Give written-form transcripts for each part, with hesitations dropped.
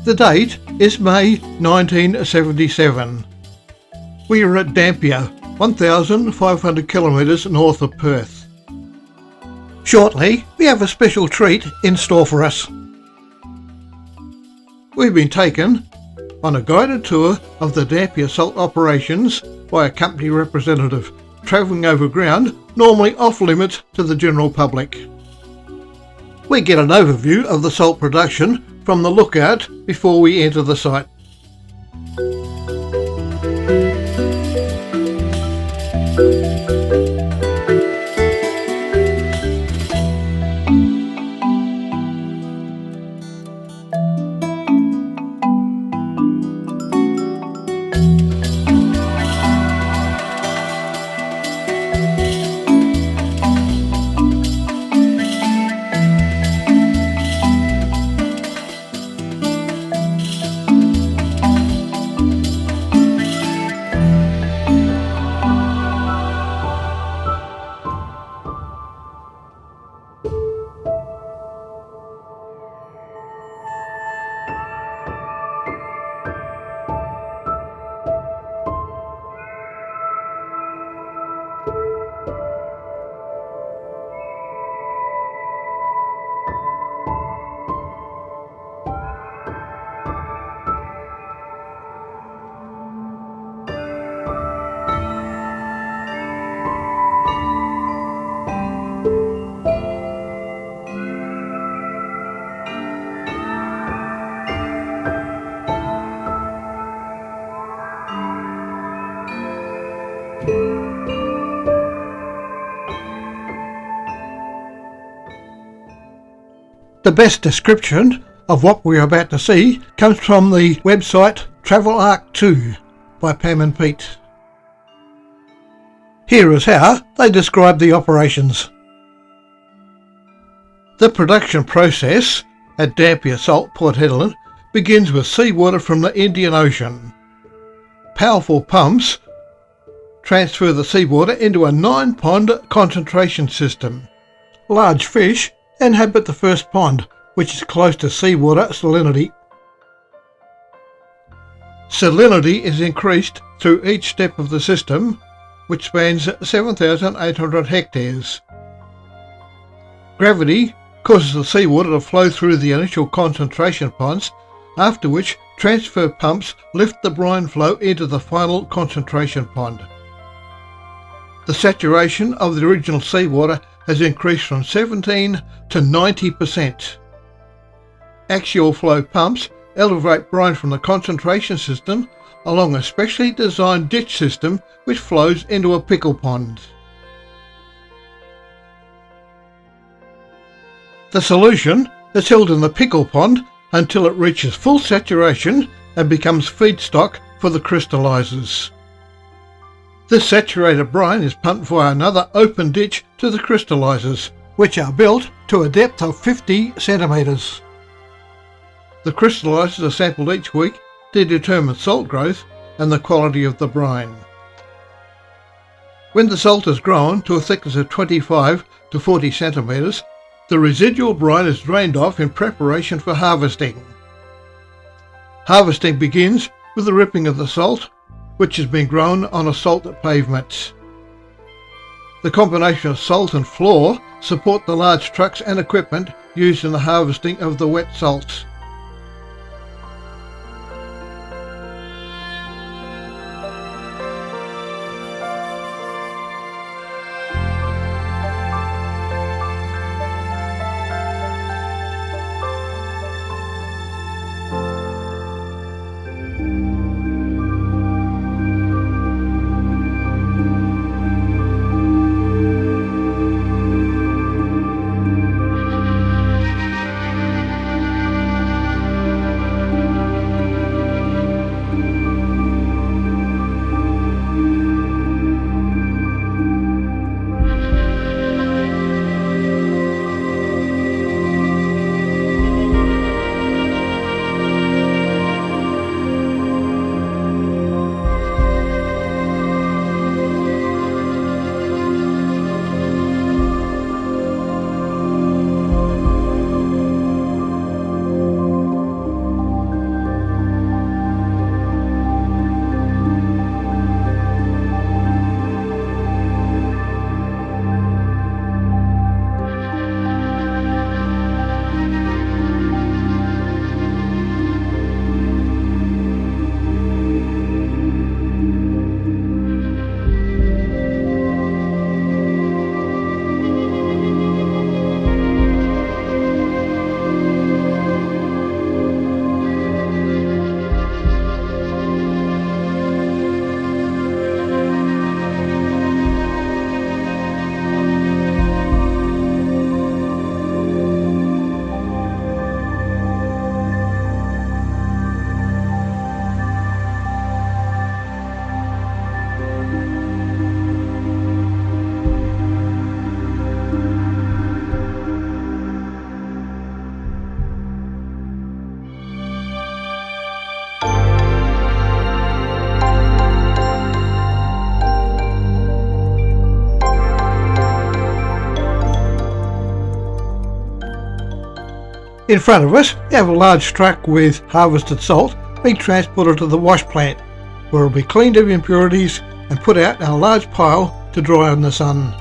The date is May 1977. We are at Dampier, 1,500 kilometres north of Perth. Shortly, we have a special treat in store for us. We've been taken on a guided tour of the Dampier Salt operations by a company representative, travelling over ground normally off limits to the general public. We get an overview of the salt production from the lookout before we enter the site. The best description of what we're about to see comes from the website Travel Arc 2 by Pam and Pete. Here is how they describe the operations. The production process at Dampier Salt, Port Hedland, begins with seawater from the Indian Ocean. Powerful pumps transfer the seawater into a 9-pond concentration system. Large fish inhabit the first pond, which is close to seawater salinity. Salinity is increased through each step of the system, which spans 7,800 hectares. Gravity causes the seawater to flow through the initial concentration ponds, after which transfer pumps lift the brine flow into the final concentration pond. The saturation of the original seawater has increased from 17 to 90%. Axial flow pumps elevate brine from the concentration system along a specially designed ditch system which flows into a pickle pond. The solution is held in the pickle pond until it reaches full saturation and becomes feedstock for the crystallizers. This saturated brine is pumped via another open ditch to the crystallizers, which are built to a depth of 50 centimetres. The crystallizers are sampled each week to determine salt growth and the quality of the brine. When the salt is grown to a thickness of 25 to 40 centimetres, the residual brine is drained off in preparation for harvesting. Harvesting begins with the ripping of the salt, which has been grown on a salt pavement. The combination of salt and floor support the large trucks and equipment used in the harvesting of the wet salts. In front of us, we have a large truck with harvested salt being transported to the wash plant, where it will be cleaned of impurities and put out in a large pile to dry in the sun.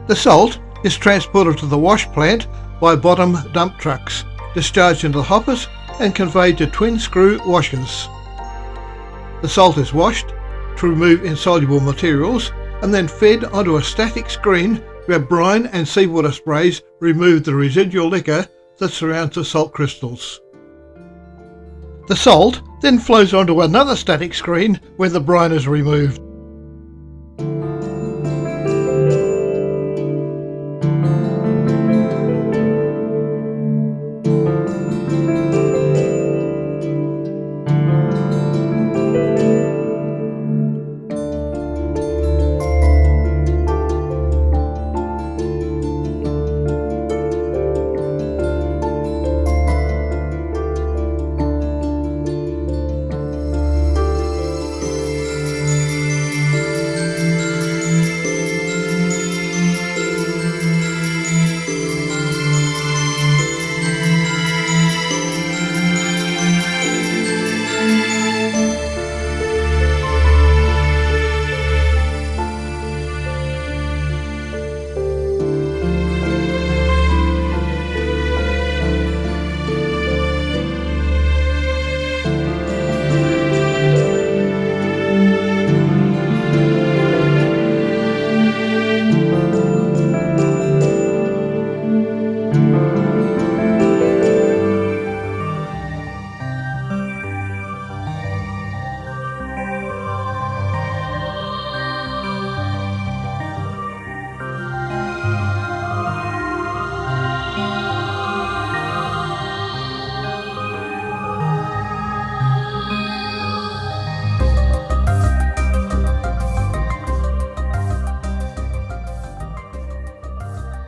The salt is transported to the wash plant by bottom dump trucks, discharged into the hoppers and conveyed to twin screw washers. The salt is washed to remove insoluble materials and then fed onto a static screen where brine and seawater sprays remove the residual liquor that surrounds the salt crystals. The salt then flows onto another static screen where the brine is removed.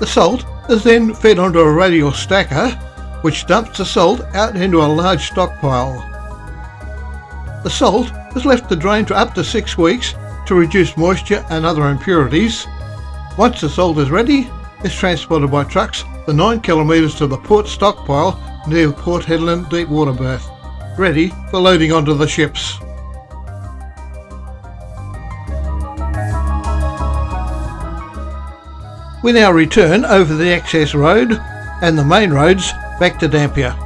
The salt is then fed onto a radial stacker, which dumps the salt out into a large stockpile. The salt is left to drain for up to 6 weeks to reduce moisture and other impurities. Once the salt is ready, it's transported by trucks for 9 kilometres to the port stockpile near Port Hedland deep water berth, ready for loading onto the ships. We now return over the access road and the main roads back to Dampier.